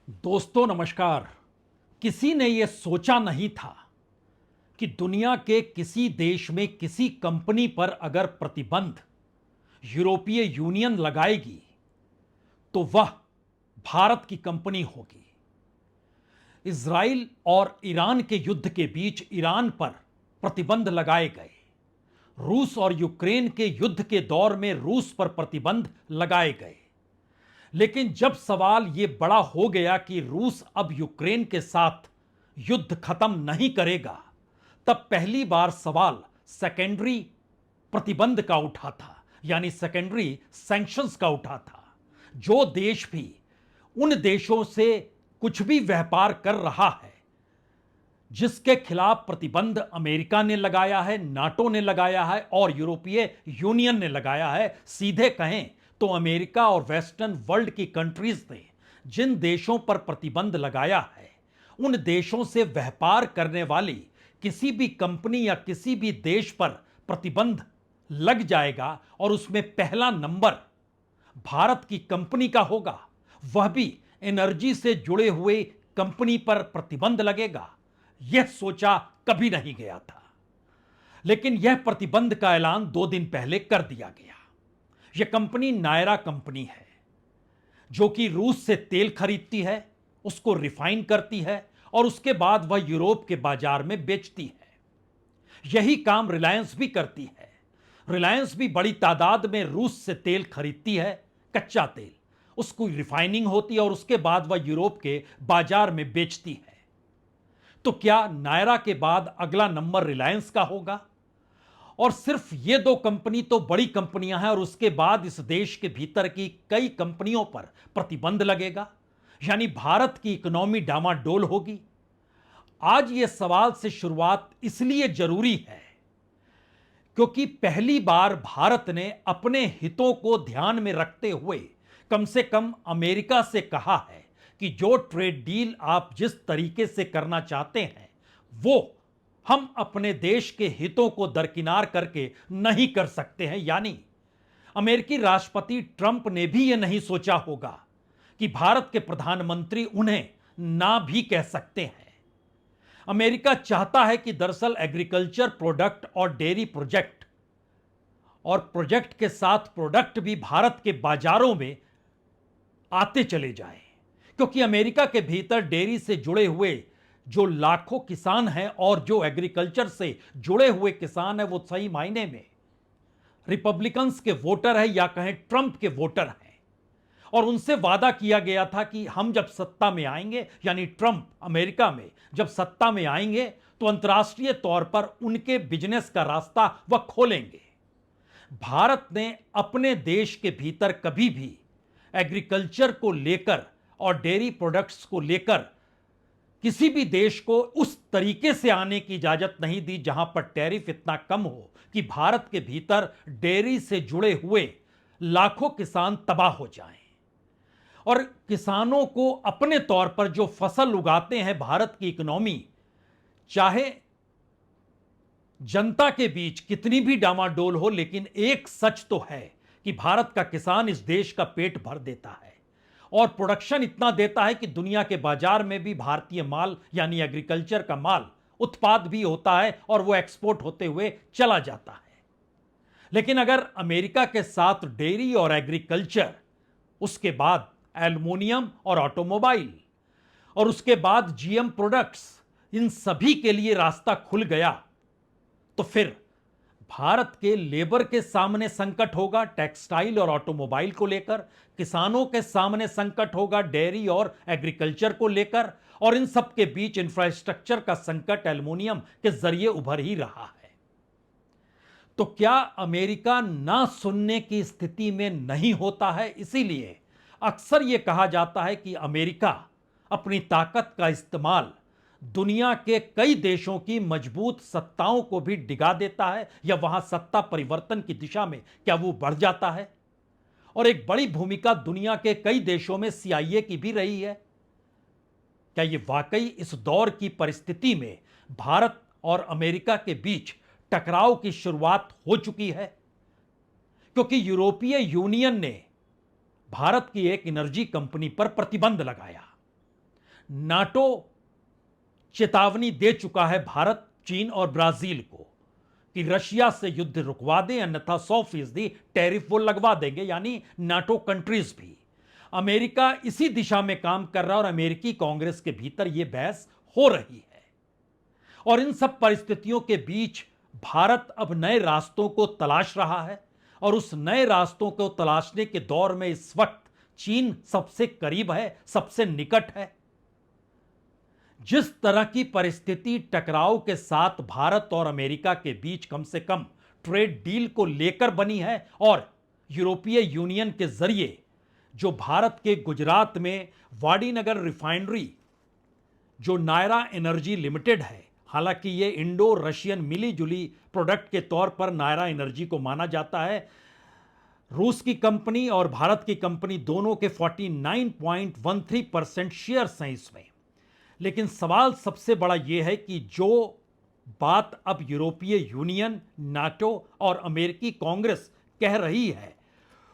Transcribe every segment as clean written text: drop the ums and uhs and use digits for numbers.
दोस्तों नमस्कार। किसी ने यह सोचा नहीं था कि दुनिया के किसी देश में किसी कंपनी पर अगर प्रतिबंध यूरोपीय यूनियन लगाएगी तो वह भारत की कंपनी होगी। इजराइल और ईरान के युद्ध के बीच ईरान पर प्रतिबंध लगाए गए। रूस और यूक्रेन के युद्ध के दौर में रूस पर प्रतिबंध लगाए गए। लेकिन जब सवाल यह बड़ा हो गया कि रूस अब यूक्रेन के साथ युद्ध खत्म नहीं करेगा, तब पहली बार सवाल सेकेंडरी प्रतिबंध का उठा था, यानी सेकेंडरी सैंक्शंस का उठा था। जो देश भी उन देशों से कुछ भी व्यापार कर रहा है जिसके खिलाफ प्रतिबंध अमेरिका ने लगाया है, नाटो ने लगाया है और यूरोपीय यूनियन ने लगाया है, सीधे कहें तो अमेरिका और वेस्टर्न वर्ल्ड की कंट्रीज ने जिन देशों पर प्रतिबंध लगाया है, उन देशों से व्यापार करने वाली किसी भी कंपनी या किसी भी देश पर प्रतिबंध लग जाएगा और उसमें पहला नंबर भारत की कंपनी का होगा, वह भी एनर्जी से जुड़े हुए कंपनी पर प्रतिबंध लगेगा। यह सोचा कभी नहीं गया था। लेकिन यह प्रतिबंध का ऐलान 2 दिन पहले कर दिया गया। यह कंपनी नायरा कंपनी है, जो कि रूस से तेल खरीदती है, उसको रिफाइन करती है और उसके बाद वह यूरोप के बाजार में बेचती है। यही काम रिलायंस भी करती है। रिलायंस भी बड़ी तादाद में रूस से तेल खरीदती है, कच्चा तेल, उसकी रिफाइनिंग होती है और उसके बाद वह यूरोप के बाजार में बेचती है। तो क्या नायरा के बाद अगला नंबर रिलायंस का होगा? और सिर्फ ये 2 कंपनी तो बड़ी कंपनियां हैं और उसके बाद इस देश के भीतर की कई कंपनियों पर प्रतिबंध लगेगा, यानी भारत की इकोनॉमी डामाडोल होगी। आज ये सवाल से शुरुआत इसलिए जरूरी है क्योंकि पहली बार भारत ने अपने हितों को ध्यान में रखते हुए कम से कम अमेरिका से कहा है कि जो ट्रेड डील आप जिस तरीके से करना चाहते हैं वो हम अपने देश के हितों को दरकिनार करके नहीं कर सकते हैं। यानी अमेरिकी राष्ट्रपति ट्रंप ने भी यह नहीं सोचा होगा कि भारत के प्रधानमंत्री उन्हें ना भी कह सकते हैं। अमेरिका चाहता है कि दरअसल एग्रीकल्चर प्रोडक्ट और डेयरी प्रोजेक्ट और प्रोजेक्ट के साथ प्रोडक्ट भी भारत के बाजारों में आते चले जाएं, क्योंकि अमेरिका के भीतर डेयरी से जुड़े हुए जो लाखों किसान हैं और जो एग्रीकल्चर से जुड़े हुए किसान हैं, वो सही मायने में रिपब्लिकन्स के वोटर हैं या कहें ट्रंप के वोटर हैं। और उनसे वादा किया गया था कि हम जब सत्ता में आएंगे, यानी ट्रंप अमेरिका में जब सत्ता में आएंगे, तो अंतर्राष्ट्रीय तौर पर उनके बिजनेस का रास्ता वह खोलेंगे। भारत ने अपने देश के भीतर कभी भी एग्रीकल्चर को लेकर और डेयरी प्रोडक्ट्स को लेकर किसी भी देश को उस तरीके से आने की इजाजत नहीं दी जहां पर टैरिफ इतना कम हो कि भारत के भीतर डेयरी से जुड़े हुए लाखों किसान तबाह हो जाएं। और किसानों को अपने तौर पर जो फसल उगाते हैं, भारत की इकोनॉमी चाहे जनता के बीच कितनी भी डामाडोल हो, लेकिन एक सच तो है कि भारत का किसान इस देश का पेट भर देता है और प्रोडक्शन इतना देता है कि दुनिया के बाजार में भी भारतीय माल यानी एग्रीकल्चर का माल उत्पाद भी होता है और वो एक्सपोर्ट होते हुए चला जाता है। लेकिन अगर अमेरिका के साथ डेयरी और एग्रीकल्चर, उसके बाद एल्युमिनियम और ऑटोमोबाइल और उसके बाद जीएम प्रोडक्ट्स, इन सभी के लिए रास्ता खुल गया, तो फिर भारत के लेबर के सामने संकट होगा टेक्सटाइल और ऑटोमोबाइल को लेकर, किसानों के सामने संकट होगा डेयरी और एग्रीकल्चर को लेकर, और इन सब के बीच इंफ्रास्ट्रक्चर का संकट एल्युमिनियम के जरिए उभर ही रहा है। तो क्या अमेरिका ना सुनने की स्थिति में नहीं होता है? इसीलिए अक्सर यह कहा जाता है कि अमेरिका अपनी ताकत का इस्तेमाल दुनिया के कई देशों की मजबूत सत्ताओं को भी डिगा देता है, या वहां सत्ता परिवर्तन की दिशा में क्या वो बढ़ जाता है। और एक बड़ी भूमिका दुनिया के कई देशों में सीआईए की भी रही है। क्या ये वाकई इस दौर की परिस्थिति में भारत और अमेरिका के बीच टकराव की शुरुआत हो चुकी है? क्योंकि यूरोपीय यूनियन ने भारत की एक एनर्जी कंपनी पर प्रतिबंध लगाया नाटो चेतावनी दे चुका है भारत, चीन और ब्राजील को कि रशिया से युद्ध रुकवा दें, अन्यथा 100% टैरिफ वो लगवा देंगे, यानी नाटो कंट्रीज भी। अमेरिका इसी दिशा में काम कर रहा है और अमेरिकी कांग्रेस के भीतर यह बहस हो रही है। और इन सब परिस्थितियों के बीच भारत अब नए रास्तों को तलाश रहा है और उस नए रास्तों को तलाशने के दौर में इस वक्त चीन सबसे करीब है, सबसे निकट है। जिस तरह की परिस्थिति टकराव के साथ भारत और अमेरिका के बीच कम से कम ट्रेड डील को लेकर बनी है और यूरोपीय यूनियन के जरिए जो भारत के गुजरात में वाडीनगर रिफाइनरी जो नायरा एनर्जी लिमिटेड है, हालांकि ये इंडो रशियन मिली जुली प्रोडक्ट के तौर पर नायरा एनर्जी को माना जाता है, रूस की कंपनी और भारत की कंपनी दोनों के 49.13% शेयर्स हैं इसमें। लेकिन सवाल सबसे बड़ा यह है कि जो बात अब यूरोपीय यूनियन, नाटो और अमेरिकी कांग्रेस कह रही है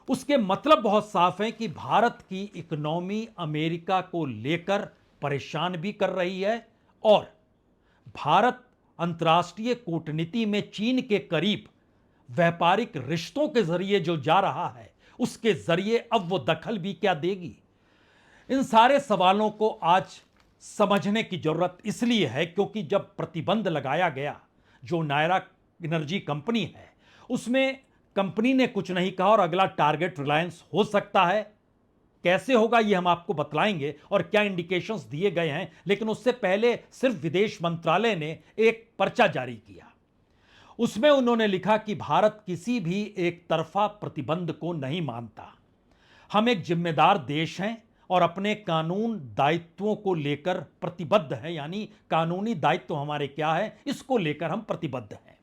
उसके मतलब बहुत साफ है कि भारत की इकोनॉमी अमेरिका को लेकर परेशान भी कर रही है और भारत अंतर्राष्ट्रीय कूटनीति में चीन के करीब व्यापारिक रिश्तों के जरिए जो जा रहा है उसके जरिए अब वो दखल भी क्या देगी। इन सारे सवालों को आज समझने की जरूरत इसलिए है क्योंकि जब प्रतिबंध लगाया गया, जो नायरा एनर्जी कंपनी है उसमें कंपनी ने कुछ नहीं कहा और अगला टारगेट रिलायंस हो सकता है। कैसे होगा यह हम आपको बतलाएंगे और क्या इंडिकेशंस दिए गए हैं, लेकिन उससे पहले सिर्फ विदेश मंत्रालय ने एक पर्चा जारी किया। उसमें उन्होंने लिखा कि भारत किसी भी एक तरफा प्रतिबंध को नहीं मानता। हम एक जिम्मेदार देश हैं और अपने कानून दायित्वों को लेकर प्रतिबद्ध हैं, यानी कानूनी दायित्व हमारे क्या है इसको लेकर हम प्रतिबद्ध हैं।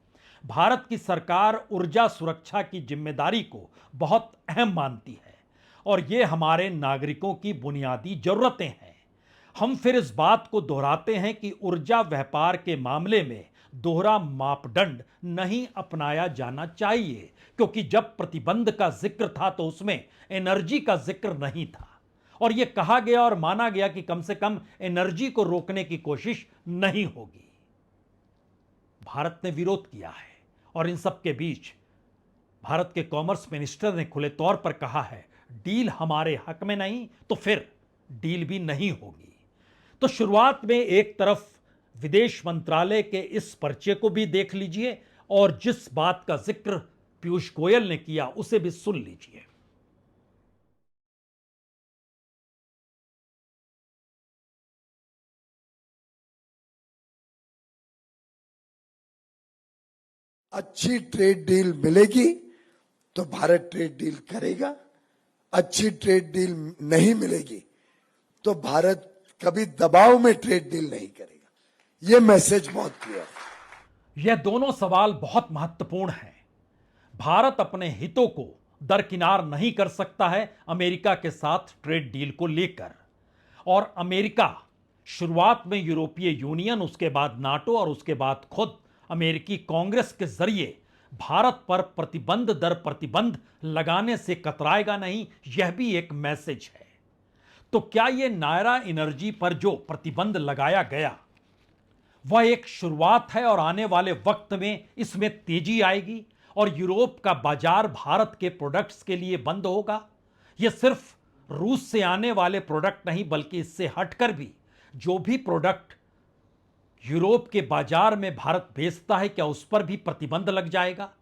भारत की सरकार ऊर्जा सुरक्षा की जिम्मेदारी को बहुत अहम मानती है और ये हमारे नागरिकों की बुनियादी जरूरतें हैं। हम फिर इस बात को दोहराते हैं कि ऊर्जा व्यापार के मामले में दोहरा मापदंड नहीं अपनाया जाना चाहिए, क्योंकि जब प्रतिबंध का जिक्र था तो उसमें एनर्जी का जिक्र नहीं था और यह कहा गया और माना गया कि कम से कम एनर्जी को रोकने की कोशिश नहीं होगी। भारत ने विरोध किया है और इन सब के बीच भारत के कॉमर्स मिनिस्टर ने खुले तौर पर कहा है डील हमारे हक में नहीं तो फिर डील भी नहीं होगी। तो शुरुआत में एक तरफ विदेश मंत्रालय के इस पर्चे को भी देख लीजिए और जिस बात का जिक्र पीयूष गोयल ने किया उसे भी सुन लीजिए। अच्छी ट्रेड डील मिलेगी तो भारत ट्रेड डील करेगा, अच्छी ट्रेड डील नहीं मिलेगी तो भारत कभी दबाव में ट्रेड डील नहीं करेगा। यह मैसेज बहुत क्लियर है। यह दोनों सवाल बहुत महत्वपूर्ण हैं। भारत अपने हितों को दरकिनार नहीं कर सकता है अमेरिका के साथ ट्रेड डील को लेकर, और अमेरिका शुरुआत में यूरोपीय यूनियन, उसके बाद नाटो और उसके बाद खुद अमेरिकी कांग्रेस के जरिए भारत पर प्रतिबंध दर प्रतिबंध लगाने से कतराएगा नहीं, यह भी एक मैसेज है। तो क्या यह नायरा एनर्जी पर जो प्रतिबंध लगाया गया वह एक शुरुआत है और आने वाले वक्त में इसमें तेजी आएगी और यूरोप का बाजार भारत के प्रोडक्ट्स के लिए बंद होगा? यह सिर्फ रूस से आने वाले प्रोडक्ट नहीं बल्कि इससे हटकर भी जो भी प्रोडक्ट यूरोप के बाजार में भारत बेचता है, क्या उस पर भी प्रतिबंध लग जाएगा?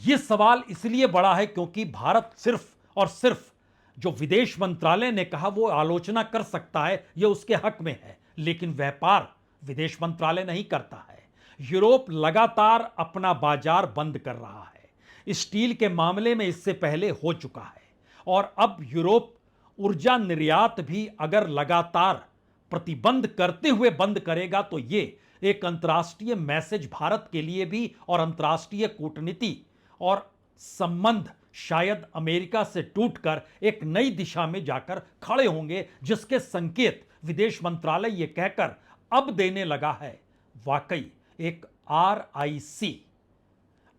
यह सवाल इसलिए बड़ा है क्योंकि भारत सिर्फ और सिर्फ जो विदेश मंत्रालय ने कहा वो आलोचना कर सकता है, यह उसके हक में है, लेकिन व्यापार विदेश मंत्रालय नहीं करता है। यूरोप लगातार अपना बाजार बंद कर रहा है। स्टील के मामले में इससे पहले हो चुका है और अब यूरोप ऊर्जा निर्यात भी अगर लगातार प्रतिबंध करते हुए बंद करेगा तो यह एक अंतर्राष्ट्रीय मैसेज भारत के लिए भी और अंतर्राष्ट्रीय कूटनीति और संबंध शायद अमेरिका से टूटकर एक नई दिशा में जाकर खड़े होंगे, जिसके संकेत विदेश मंत्रालय यह कहकर अब देने लगा है वाकई एक RIC।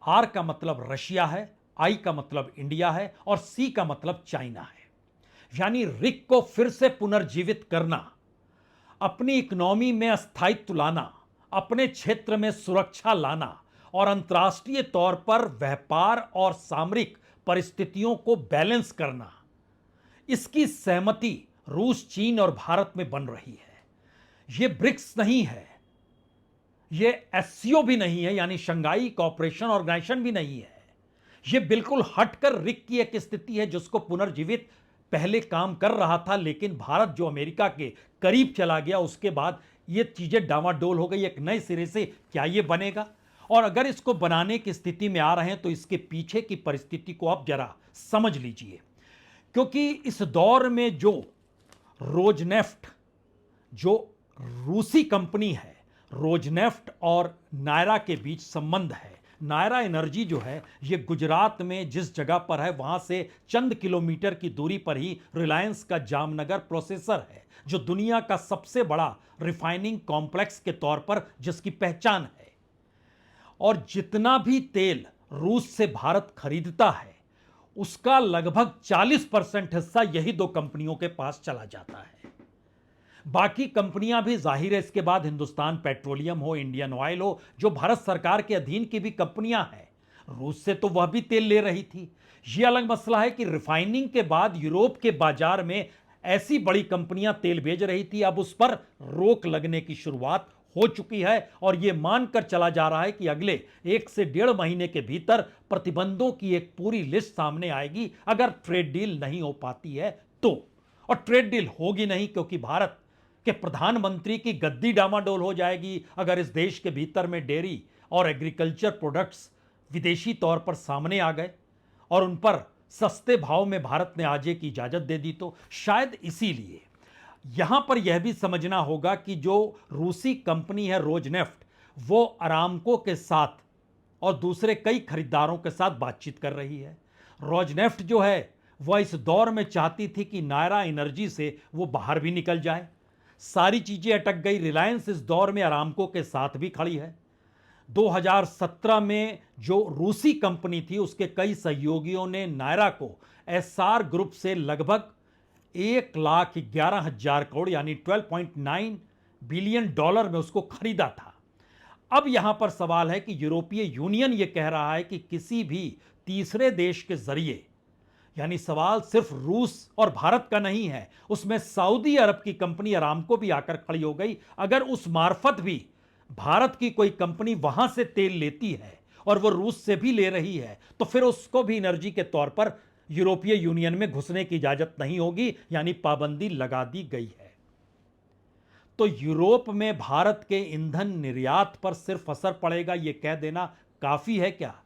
R का मतलब रशिया है, I का मतलब इंडिया है और C का मतलब चाइना है, यानी रिक को फिर से पुनर्जीवित करना। अपनी इकोनॉमी में स्थायित्व लाना, अपने क्षेत्र में सुरक्षा लाना और अंतर्राष्ट्रीय तौर पर व्यापार और सामरिक परिस्थितियों को बैलेंस करना, इसकी सहमति रूस, चीन और भारत में बन रही है। यह ब्रिक्स नहीं है, यह एससीओ भी नहीं है, यानी शंघाई कोऑपरेशन ऑर्गेनाइजेशन भी नहीं है। यह बिल्कुल हटकर रिक की एक स्थिति है जिसको पुनर्जीवित पहले काम कर रहा था, लेकिन भारत जो अमेरिका के करीब चला गया उसके बाद ये चीजें डामाडोल हो गई। एक नए सिरे से क्या ये बनेगा? और अगर इसको बनाने की स्थिति में आ रहे हैं तो इसके पीछे की परिस्थिति को आप जरा समझ लीजिए, क्योंकि इस दौर में जो रोजनेफ्ट, जो रूसी कंपनी है, रोजनेफ्ट और नायरा के बीच संबंध है। नायरा एनर्जी जो है ये गुजरात में जिस जगह पर है वहां से चंद किलोमीटर की दूरी पर ही रिलायंस का जामनगर प्रोसेसर है, जो दुनिया का सबसे बड़ा रिफाइनिंग कॉम्प्लेक्स के तौर पर जिसकी पहचान है। और जितना भी तेल रूस से भारत खरीदता है उसका लगभग 40% हिस्सा यही दो कंपनियों के पास चला जाता है। बाकी कंपनियां भी जाहिर है इसके बाद हिंदुस्तान पेट्रोलियम हो, इंडियन ऑयल हो, जो भारत सरकार के अधीन की भी कंपनियां हैं, रूस से तो वह भी तेल ले रही थी। यह अलग मसला है कि रिफाइनिंग के बाद यूरोप के बाजार में ऐसी बड़ी कंपनियां तेल भेज रही थी, अब उस पर रोक लगने की शुरुआत हो चुकी है और यह मानकर चला जा रहा है कि अगले 1 से 1.5 महीने के भीतर प्रतिबंधों की एक पूरी लिस्ट सामने आएगी अगर ट्रेड डील नहीं हो पाती है तो। और ट्रेड डील होगी नहीं क्योंकि भारत के प्रधानमंत्री की गद्दी डामाडोल हो जाएगी अगर इस देश के भीतर में डेयरी और एग्रीकल्चर प्रोडक्ट्स विदेशी तौर पर सामने आ गए और उन पर सस्ते भाव में भारत ने आजे की इजाजत दे दी तो। शायद इसीलिए यहां पर यह भी समझना होगा कि जो रूसी कंपनी है रोजनेफ्ट, वो अरामको के साथ और दूसरे कई खरीदारों के साथ बातचीत कर रही है। रोजनेफ्ट जो है वह इस दौर में चाहती थी कि नायरा एनर्जी से वो बाहर भी निकल जाए। सारी चीजें अटक गई। रिलायंस इस दौर में अरामको के साथ भी खड़ी है। 2017 में जो रूसी कंपनी थी उसके कई सहयोगियों ने नायरा को एसआर ग्रुप से लगभग 1,11,000 करोड़ यानी 12.9 बिलियन डॉलर में उसको खरीदा था। अब यहां पर सवाल है कि यूरोपीय यूनियन यह कह रहा है कि किसी भी तीसरे देश के जरिए, यानी सवाल सिर्फ रूस और भारत का नहीं है, उसमें सऊदी अरब की कंपनी अरामको भी आकर खड़ी हो गई। अगर उस मार्फत भी भारत की कोई कंपनी वहां से तेल लेती है और वो रूस से भी ले रही है तो फिर उसको भी एनर्जी के तौर पर यूरोपीय यूनियन में घुसने की इजाजत नहीं होगी, यानी पाबंदी लगा दी गई है। तो यूरोप में भारत के ईंधन निर्यात पर सिर्फ असर पड़ेगा यह कह देना काफी है क्या?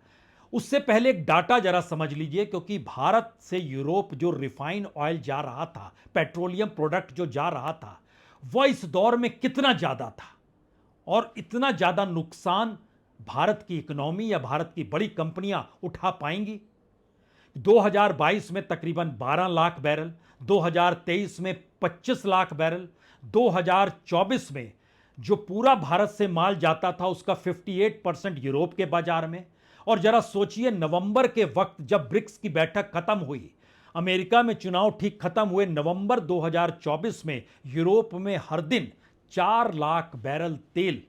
उससे पहले एक डाटा जरा समझ लीजिए, क्योंकि भारत से यूरोप जो रिफाइन ऑयल जा रहा था, पेट्रोलियम प्रोडक्ट जो जा रहा था, वह इस दौर में कितना ज्यादा था और इतना ज्यादा नुकसान भारत की इकोनॉमी या भारत की बड़ी कंपनियां उठा पाएंगी। 2022 में तकरीबन 12 लाख बैरल, 2023 में 25 लाख बैरल, 2024 में जो पूरा भारत से माल जाता था उसका 58% यूरोप के बाजार में। और जरा सोचिए, नवंबर के वक्त जब ब्रिक्स की बैठक खत्म हुई, अमेरिका में चुनाव ठीक खत्म हुए, नवंबर 2024 में यूरोप में हर दिन 4 लाख बैरल तेल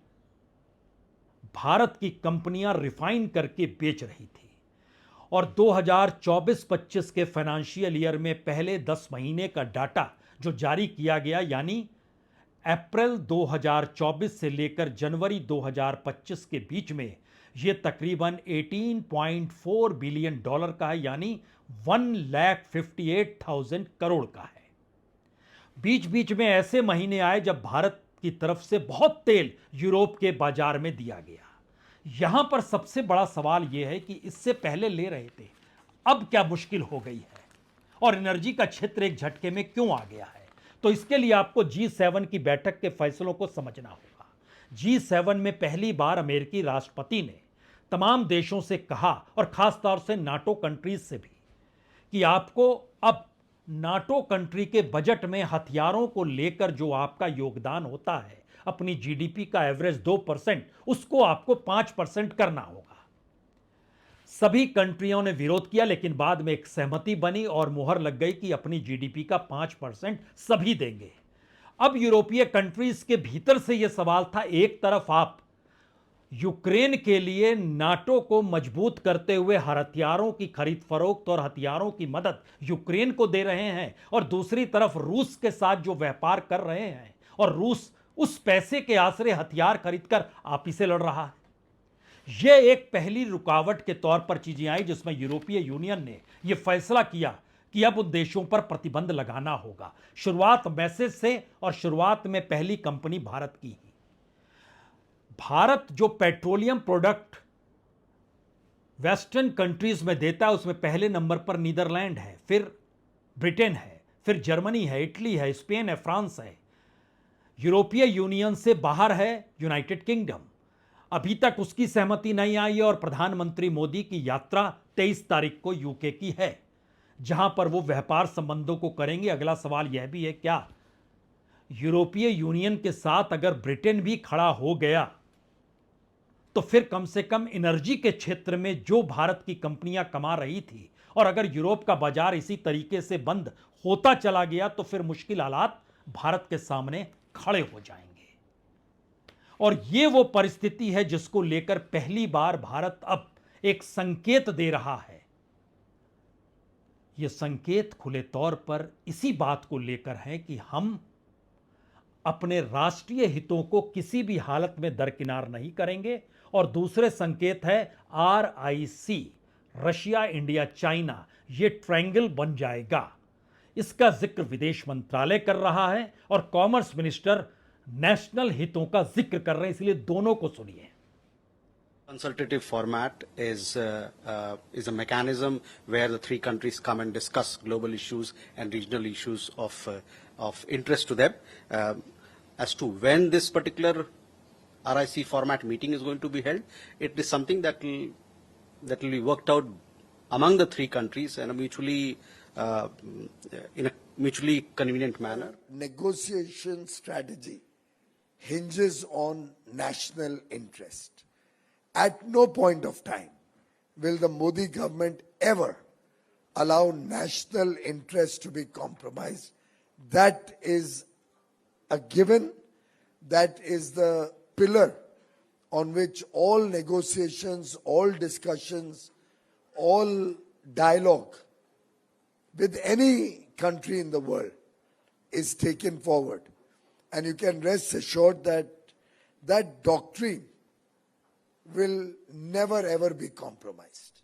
भारत की कंपनियां रिफाइन करके बेच रही थी। और 2024-25 के फाइनेंशियल ईयर में पहले 10 महीने का डाटा जो जारी किया गया, यानी अप्रैल 2024 से लेकर जनवरी 2025 के बीच में, यह तकरीबन 18.4 बिलियन डॉलर का है, यानी 1,58,000 करोड़ का है। बीच बीच में ऐसे महीने आए जब भारत की तरफ से बहुत तेल यूरोप के बाजार में दिया गया। यहां पर सबसे बड़ा सवाल यह है कि इससे पहले ले रहे थे, अब क्या मुश्किल हो गई है और एनर्जी का क्षेत्र एक झटके में क्यों आ गया है? तो इसके लिए आपको G7 की बैठक के फैसलों को समझना होगा। G7 में पहली बार अमेरिकी राष्ट्रपति ने तमाम देशों से कहा, और खासतौर से नाटो कंट्रीज से भी, कि आपको अब नाटो कंट्री के बजट में हथियारों को लेकर जो आपका योगदान होता है, अपनी जीडीपी का एवरेज 2%, उसको आपको 5% करना होगा। सभी कंट्रियों ने विरोध किया, लेकिन बाद में एक सहमति बनी और मुहर लग गई कि अपनी जीडीपी का 5% सभी देंगे। अब यूरोपीय कंट्रीज के भीतर से यह सवाल था, एक तरफ आप यूक्रेन के लिए नाटो को मजबूत करते हुए हथियारों की खरीद फरोख्त और हथियारों की मदद यूक्रेन को दे रहे हैं, और दूसरी तरफ रूस के साथ जो व्यापार कर रहे हैं, और रूस उस पैसे के आसरे हथियार खरीदकर आप ही से लड़ रहा है। यह एक पहली रुकावट के तौर पर चीजें आई जिसमें यूरोपीय यूनियन ने यह फैसला किया कि अब उन देशों पर प्रतिबंध लगाना होगा। शुरुआत मैसेज से, और शुरुआत में पहली कंपनी भारत की ही। भारत जो पेट्रोलियम प्रोडक्ट वेस्टर्न कंट्रीज में देता है उसमें पहले नंबर पर नीदरलैंड है, फिर ब्रिटेन है, फिर जर्मनी है, इटली है, स्पेन है, फ्रांस है। यूरोपीय यूनियन से बाहर है यूनाइटेड किंगडम। अभी तक उसकी सहमति नहीं आई है, और प्रधानमंत्री मोदी की यात्रा 23 तारीख को यूके की है, जहां पर वो व्यापार संबंधों को करेंगे। अगला सवाल यह भी है, क्या यूरोपीय यूनियन के साथ अगर ब्रिटेन भी खड़ा हो गया तो फिर कम से कम एनर्जी के क्षेत्र में जो भारत की कंपनियां कमा रही थी, और अगर यूरोप का बाजार इसी तरीके से बंद होता चला गया तो फिर मुश्किल हालात भारत के सामने खड़े हो जाएंगे। और यह वो परिस्थिति है जिसको लेकर पहली बार भारत अब एक संकेत दे रहा है। यह संकेत खुले तौर पर इसी बात को लेकर है कि हम अपने राष्ट्रीय हितों को किसी भी हालत में दरकिनार नहीं करेंगे। और दूसरे संकेत है RIC, रशिया, इंडिया, चाइना, ये ट्रायंगल बन जाएगा। इसका जिक्र विदेश मंत्रालय कर रहा है और कॉमर्स मिनिस्टर नेशनल हितों का जिक्र कर रहे हैं, इसलिए दोनों को सुनिए। Consultative format is a mechanism where the three countries come and discuss global issues and regional issues of interest to them. As to when this particular RIC format meeting is going to be held, it is something that will be worked out among the three countries in a mutually convenient manner. Negotiation strategy hinges on national interest. At no point of time will the Modi government ever allow national interest to be compromised. That is a given. That is the pillar on which all negotiations, all discussions, all dialogue with any country in the world is taken forward. And you can rest assured that that doctrine will never ever be compromised.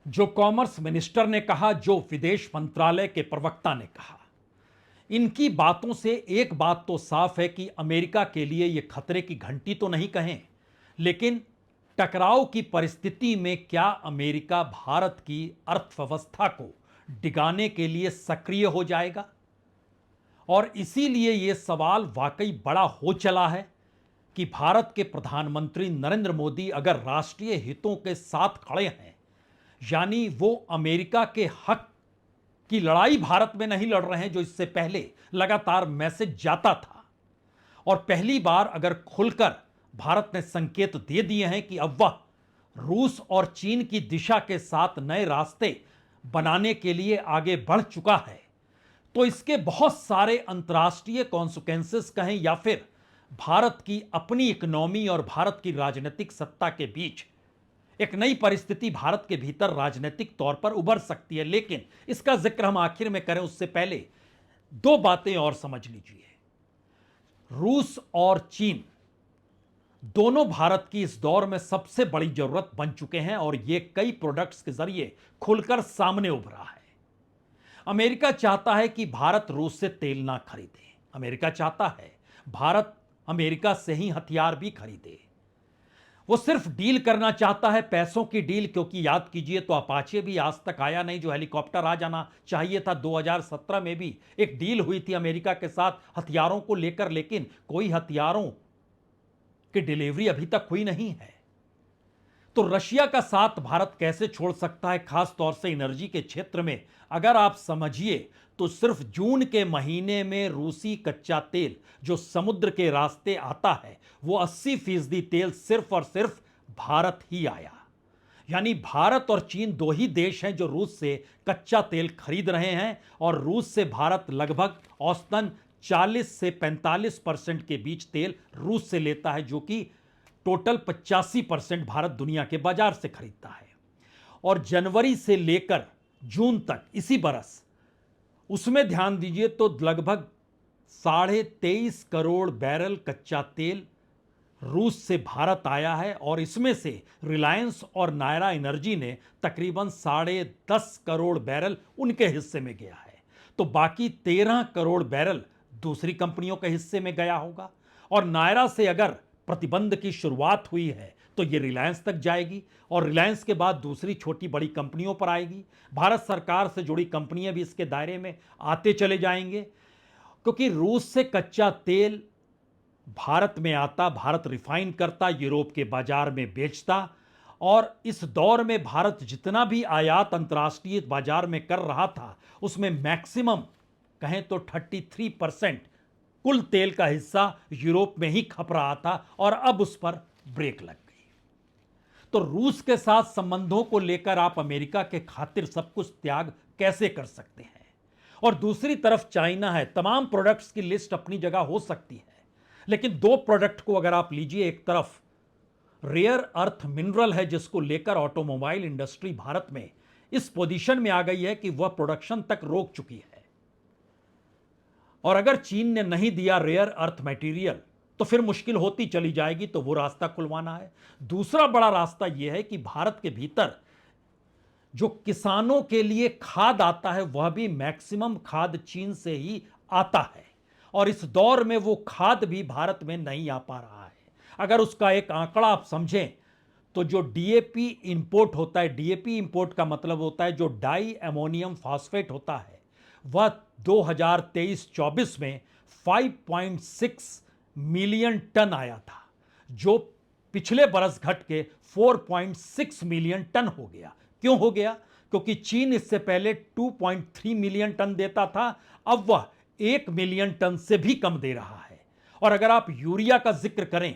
जो commerce minister ने कहा, जो विदेश मंत्रालय के प्रवक्ता ने कहा, इनकी बातों से एक बात तो साफ है कि अमेरिका के लिए यह खतरे की घंटी तो नहीं कहें, लेकिन टकराव की परिस्थिति में क्या अमेरिका भारत की अर्थव्यवस्था को डिगाने के लिए सक्रिय हो जाएगा? और इसीलिए यह सवाल वाकई बड़ा हो चला है कि भारत के प्रधानमंत्री नरेंद्र मोदी अगर राष्ट्रीय हितों के साथ खड़े हैं, यानी वो अमेरिका के हक की लड़ाई भारत में नहीं लड़ रहे हैं, जो इससे पहले लगातार मैसेज जाता था, और पहली बार अगर खुलकर भारत ने संकेत दे दिए हैं कि अब वह रूस और चीन की दिशा के साथ नए रास्ते बनाने के लिए आगे बढ़ चुका है, तो इसके बहुत सारे अंतर्राष्ट्रीय कॉन्सिक्वेंसेस कहें या फिर भारत की अपनी इकोनॉमी और भारत की राजनीतिक सत्ता के बीच एक नई परिस्थिति भारत के भीतर राजनीतिक तौर पर उभर सकती है। लेकिन इसका जिक्र हम आखिर में करें उससे पहले दो बातें और समझ लीजिए। रूस और चीन दोनों भारत की इस दौर में सबसे बड़ी जरूरत बन चुके हैं, और ये कई प्रोडक्ट्स के जरिए खुलकर सामने उभरा है। अमेरिका चाहता है कि भारत रूस से तेल ना खरीदे। अमेरिका चाहता है भारत अमेरिका से ही हथियार भी खरीदे। वो सिर्फ डील करना चाहता है, पैसों की डील, क्योंकि याद कीजिए तो अपाचे भी आज तक आया नहीं, जो हेलीकॉप्टर आ जाना चाहिए था। 2017 में भी एक डील हुई थी अमेरिका के साथ हथियारों को लेकर, लेकिन कोई हथियारों की डिलीवरी अभी तक हुई नहीं है। तो रशिया का साथ भारत कैसे छोड़ सकता है, खास तौर से एनर्जी के क्षेत्र में? अगर आप समझिए तो सिर्फ जून के महीने में रूसी कच्चा तेल जो समुद्र के रास्ते आता है, वो 80% तेल सिर्फ और सिर्फ भारत ही आया। यानी भारत और चीन दो ही देश हैं जो रूस से कच्चा तेल खरीद रहे हैं, और रूस से भारत लगभग औसतन 40 से 45% के बीच तेल रूस से लेता है, जो कि टोटल 85% भारत दुनिया के बाजार से खरीदता है। और जनवरी से लेकर जून तक इसी बरस, उसमें ध्यान दीजिए तो लगभग 23.5 करोड़ बैरल कच्चा तेल रूस से भारत आया है, और इसमें से रिलायंस और नायरा एनर्जी ने तकरीबन 10.5 करोड़ बैरल उनके हिस्से में गया है। तो बाकी 13 करोड़ बैरल दूसरी कंपनियों के हिस्से में गया होगा। और नायरा से अगर प्रतिबंध की शुरुआत हुई है तो ये रिलायंस तक जाएगी, और रिलायंस के बाद दूसरी छोटी बड़ी कंपनियों पर आएगी। भारत सरकार से जुड़ी कंपनियां भी इसके दायरे में आते चले जाएंगे, क्योंकि रूस से कच्चा तेल भारत में आता, भारत रिफाइन करता, यूरोप के बाजार में बेचता, और इस दौर में भारत जितना भी आयात अंतर्राष्ट्रीय बाजार में कर रहा था, उसमें मैक्सिमम कहें तो 33% कुल तेल का हिस्सा यूरोप में ही खप रहा था, और अब उस पर ब्रेक लग गई। तो रूस के साथ संबंधों को लेकर आप अमेरिका के खातिर सब कुछ त्याग कैसे कर सकते हैं? और दूसरी तरफ चाइना है। तमाम प्रोडक्ट्स की लिस्ट अपनी जगह हो सकती है, लेकिन दो प्रोडक्ट को अगर आप लीजिए, एक तरफ रेयर अर्थ मिनरल है, जिसको लेकर ऑटोमोबाइल इंडस्ट्री भारत में इस पोजीशन में आ गई है कि वह प्रोडक्शन तक रोक चुकी है, और अगर चीन ने नहीं दिया रेयर अर्थ मटेरियल तो फिर मुश्किल होती चली जाएगी, तो वो रास्ता खुलवाना है। दूसरा बड़ा रास्ता यह है कि भारत के भीतर जो किसानों के लिए खाद आता है, वह भी मैक्सिमम खाद चीन से ही आता है, और इस दौर में वो खाद भी भारत में नहीं आ पा रहा है। अगर उसका एक आंकड़ा आप समझें तो जो डीएपी इंपोर्ट होता है, डीएपी इंपोर्ट का मतलब होता है जो डाई अमोनियम फॉस्फेट होता है, वह 2023-24 में 5.6 मिलियन टन आया था, जो पिछले बरस घट के 4.6 मिलियन टन हो गया। क्यों हो गया? क्योंकि चीन इससे पहले 2.3 मिलियन टन देता था, अब वह 1 मिलियन टन से भी कम दे रहा है। और अगर आप यूरिया का जिक्र करें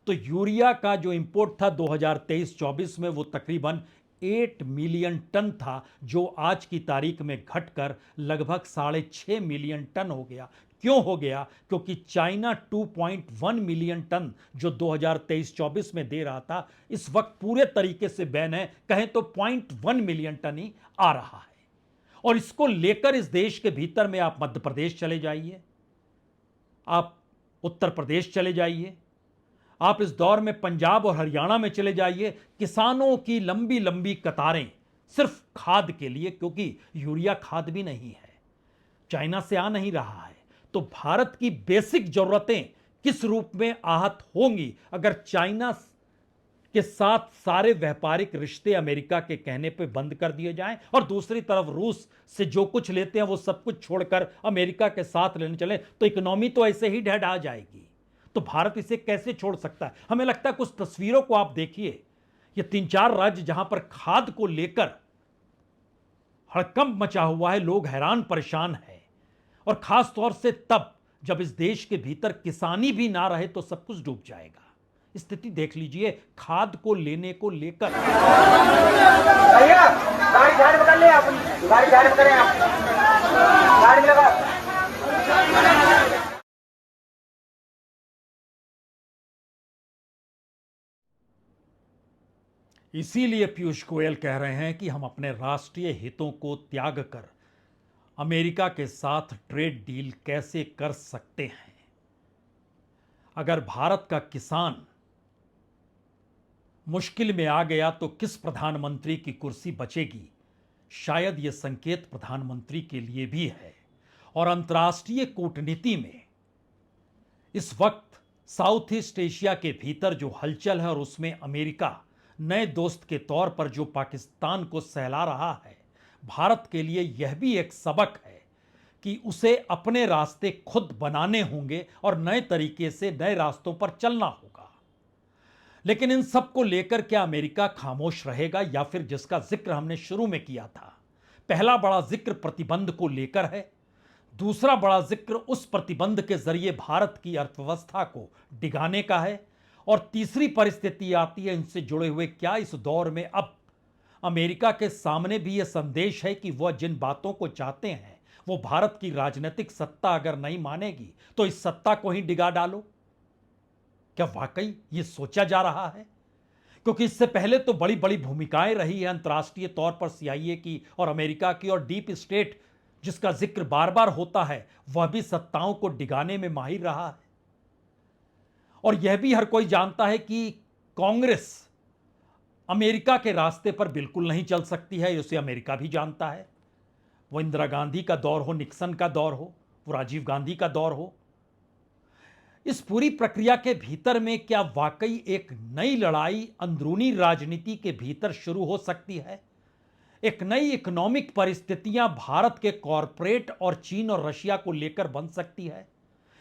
तो यूरिया का जो इंपोर्ट था 2023-24 में, वो तकरीबन 8 मिलियन टन था, जो आज की तारीख में घटकर लगभग 6.5 मिलियन टन हो गया। क्यों हो गया? क्योंकि चाइना 2.1 मिलियन टन जो 2023-24 में दे रहा था, इस वक्त पूरे तरीके से बैन है, कहें तो 0.1 मिलियन टन ही आ रहा है। और इसको लेकर इस देश के भीतर में आप मध्य प्रदेश चले जाइए, आप उत्तर प्रदेश चले जाइए, आप इस दौर में पंजाब और हरियाणा में चले जाइए, किसानों की लंबी लंबी कतारें सिर्फ खाद के लिए, क्योंकि यूरिया खाद भी नहीं है, चाइना से आ नहीं रहा है। तो भारत की बेसिक जरूरतें किस रूप में आहत होंगी अगर चाइना के साथ सारे व्यापारिक रिश्ते अमेरिका के कहने पे बंद कर दिए जाएं, और दूसरी तरफ रूस से जो कुछ लेते हैं वो सब कुछ छोड़कर अमेरिका के साथ लेने चले, तो इकोनॉमी तो ऐसे ही ढह जाएगी। तो भारत इसे कैसे छोड़ सकता है? हमें लगता है कुछ तस्वीरों को आप देखिए, ये 3-4 राज्य जहां पर खाद को लेकर हड़कंप मचा हुआ है, लोग हैरान परेशान हैं, और खास तौर से तब जब इस देश के भीतर किसानी भी ना रहे तो सब कुछ डूब जाएगा। स्थिति देख लीजिए खाद को लेने को लेकर। भैया गाड़ी झाड़ पकड़ ले, आप गाड़ी झाड़ पकड़े, आप गाड़ी में लगा। इसीलिए पीयूष गोयल कह रहे हैं कि हम अपने राष्ट्रीय हितों को त्याग कर अमेरिका के साथ ट्रेड डील कैसे कर सकते हैं। अगर भारत का किसान मुश्किल में आ गया तो किस प्रधानमंत्री की कुर्सी बचेगी? शायद यह संकेत प्रधानमंत्री के लिए भी है। और अंतर्राष्ट्रीय कूटनीति में इस वक्त साउथ ईस्ट एशिया के भीतर जो हलचल है, और उसमें अमेरिका नए दोस्त के तौर पर जो पाकिस्तान को सहला रहा है, भारत के लिए यह भी एक सबक है कि उसे अपने रास्ते खुद बनाने होंगे और नए तरीके से नए रास्तों पर चलना होगा। लेकिन इन सब को लेकर क्या अमेरिका खामोश रहेगा, या फिर जिसका जिक्र हमने शुरू में किया था, पहला बड़ा जिक्र प्रतिबंध को लेकर है, दूसरा बड़ा जिक्र उस प्रतिबंध के जरिए भारत की अर्थव्यवस्था को डिगाने का है, और तीसरी परिस्थिति आती है इनसे जुड़े हुए, क्या इस दौर में अब अमेरिका के सामने भी यह संदेश है कि वह जिन बातों को चाहते हैं वो भारत की राजनीतिक सत्ता अगर नहीं मानेगी तो इस सत्ता को ही डिगा डालो। क्या वाकई ये सोचा जा रहा है? क्योंकि इससे पहले तो बड़ी बड़ी भूमिकाएं रही है अंतर्राष्ट्रीय तौर पर सीआईए की और अमेरिका की, और डीप स्टेट जिसका जिक्र बार बार होता है वह भी सत्ताओं को डिगाने में माहिर रहा है। और यह भी हर कोई जानता है कि कांग्रेस अमेरिका के रास्ते पर बिल्कुल नहीं चल सकती है, उसे अमेरिका भी जानता है। वो इंदिरा गांधी का दौर हो, निक्सन का दौर हो, वो राजीव गांधी का दौर हो, इस पूरी प्रक्रिया के भीतर में क्या वाकई एक नई लड़ाई अंदरूनी राजनीति के भीतर शुरू हो सकती है? एक नई इकोनॉमिक परिस्थितियां भारत के कॉरपोरेट और चीन और रशिया को लेकर बन सकती है।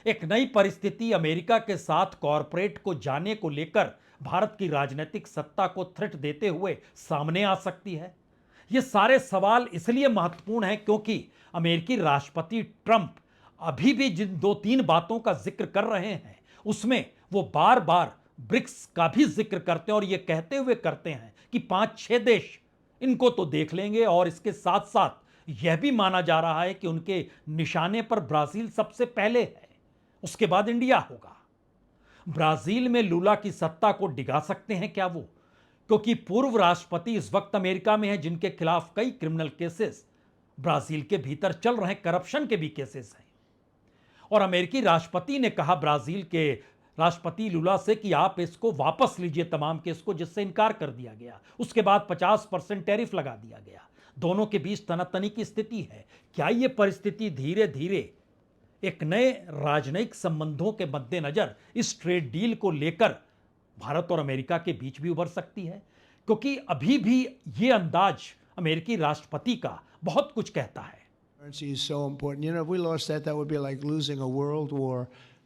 एक नई परिस्थिति अमेरिका के साथ कॉरपोरेट को जाने को लेकर भारत की राजनीतिक सत्ता को थ्रेट देते हुए सामने आ सकती है। ये सारे सवाल इसलिए महत्वपूर्ण हैं क्योंकि अमेरिकी राष्ट्रपति ट्रंप अभी भी जिन 2-3 बातों का जिक्र कर रहे हैं उसमें वो बार बार ब्रिक्स का भी जिक्र करते हैं, और ये कहते हुए करते हैं कि 5-6 देश इनको तो देख लेंगे, और इसके साथ साथ यह भी माना जा रहा है कि उनके निशाने पर ब्राजील सबसे पहले है, उसके बाद इंडिया होगा। ब्राजील में लूला की सत्ता को डिगा सकते हैं क्या वो? क्योंकि पूर्व राष्ट्रपति इस वक्त अमेरिका में हैं जिनके खिलाफ कई क्रिमिनल केसेस ब्राजील के भीतर चल रहे हैं, करप्शन के भी केसेस हैं। और अमेरिकी राष्ट्रपति ने कहा ब्राजील के राष्ट्रपति लूला से कि आप इसको वापस लीजिए तमाम केस को, जिससे इनकार कर दिया गया। उसके बाद 50% टैरिफ लगा दिया गया। दोनों के बीच तनातनी की स्थिति है। क्या ये परिस्थिति धीरे धीरे एक नए राजनयिक संबंधों के मद्देनजर इस ट्रेड डील को लेकर भारत और अमेरिका के बीच भी उभर सकती है? क्योंकि अभी भी ये अंदाज अमेरिकी राष्ट्रपति का बहुत कुछ कहता है। Currency is so important. You know, if we lost that, that would be like losing a world war.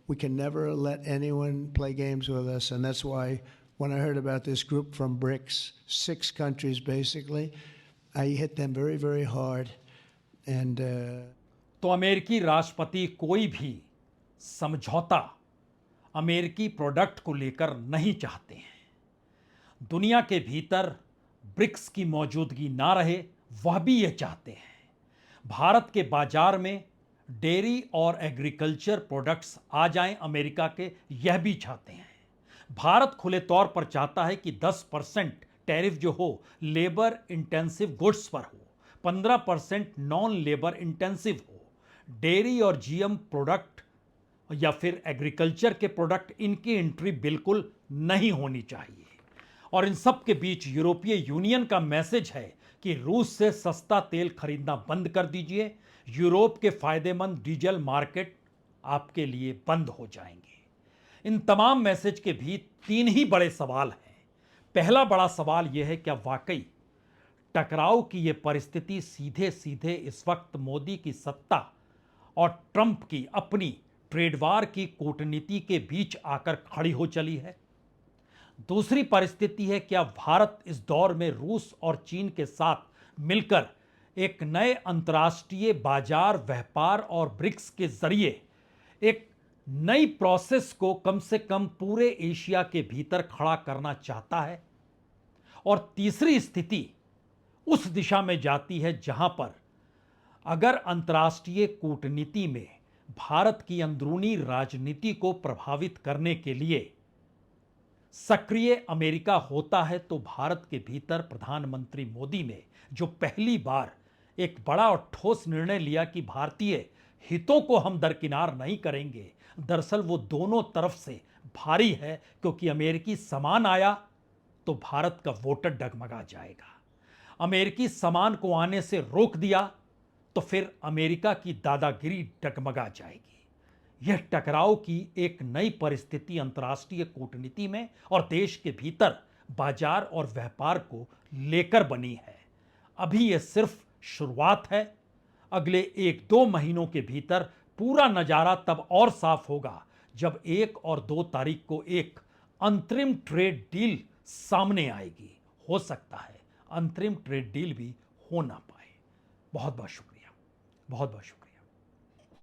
We can never let anyone play games with us. And that's why when I heard about this group from BRICS, 6 countries basically, I hit them very, very hard. And तो अमेरिकी राष्ट्रपति कोई भी समझौता अमेरिकी product को लेकर नहीं चाहते हैं। दुनिया के भीतर ब्रिक्स की मौजूदगी ना रहे, वह भी ये चाहते हैं। भारत के बाजार में डेयरी और एग्रीकल्चर प्रोडक्ट्स आ जाएं अमेरिका के, यह भी चाहते हैं। भारत खुले तौर पर चाहता है कि 10% टैरिफ जो हो लेबर इंटेंसिव गुड्स पर हो, 15% नॉन लेबर इंटेंसिव हो। डेयरी और जीएम प्रोडक्ट या फिर एग्रीकल्चर के प्रोडक्ट, इनकी एंट्री बिल्कुल नहीं होनी चाहिए। और इन सब के बीच यूरोपीय यूनियन का मैसेज है कि रूस से सस्ता तेल खरीदना बंद कर दीजिए, यूरोप के फायदेमंद डीजल मार्केट आपके लिए बंद हो जाएंगे। इन तमाम मैसेज के भी 3 ही बड़े सवाल हैं। पहला बड़ा सवाल यह है, क्या वाकई टकराव की यह परिस्थिति सीधे सीधे इस वक्त मोदी की सत्ता और ट्रंप की अपनी ट्रेड वार की कूटनीति के बीच आकर खड़ी हो चली है? दूसरी परिस्थिति है, क्या भारत इस दौर में रूस और चीन के साथ मिलकर एक नए अंतर्राष्ट्रीय बाजार व्यापार और ब्रिक्स के जरिए एक नई प्रोसेस को कम से कम पूरे एशिया के भीतर खड़ा करना चाहता है? और तीसरी स्थिति उस दिशा में जाती है जहां पर अगर अंतर्राष्ट्रीय कूटनीति में भारत की अंदरूनी राजनीति को प्रभावित करने के लिए सक्रिय अमेरिका होता है, तो भारत के भीतर प्रधानमंत्री मोदी ने जो पहली बार एक बड़ा और ठोस निर्णय लिया कि भारतीय हितों को हम दरकिनार नहीं करेंगे, दरअसल वो दोनों तरफ से भारी है। क्योंकि अमेरिकी सामान आया तो भारत का वोटर डगमगा जाएगा, अमेरिकी सामान को आने से रोक दिया तो फिर अमेरिका की दादागिरी डगमगा जाएगी। यह टकराव की एक नई परिस्थिति अंतर्राष्ट्रीय कूटनीति में और देश के भीतर बाजार और व्यापार को लेकर बनी है। अभी यह सिर्फ शुरुआत है। अगले 1-2 महीनों के भीतर पूरा नजारा तब और साफ होगा जब 1 और 2 तारीख को एक अंतरिम ट्रेड डील सामने आएगी। हो सकता है अंतरिम ट्रेड डील भी हो ना पाए। बहुत बहुत शुक्रिया, बहुत बहुत शुक्रिया।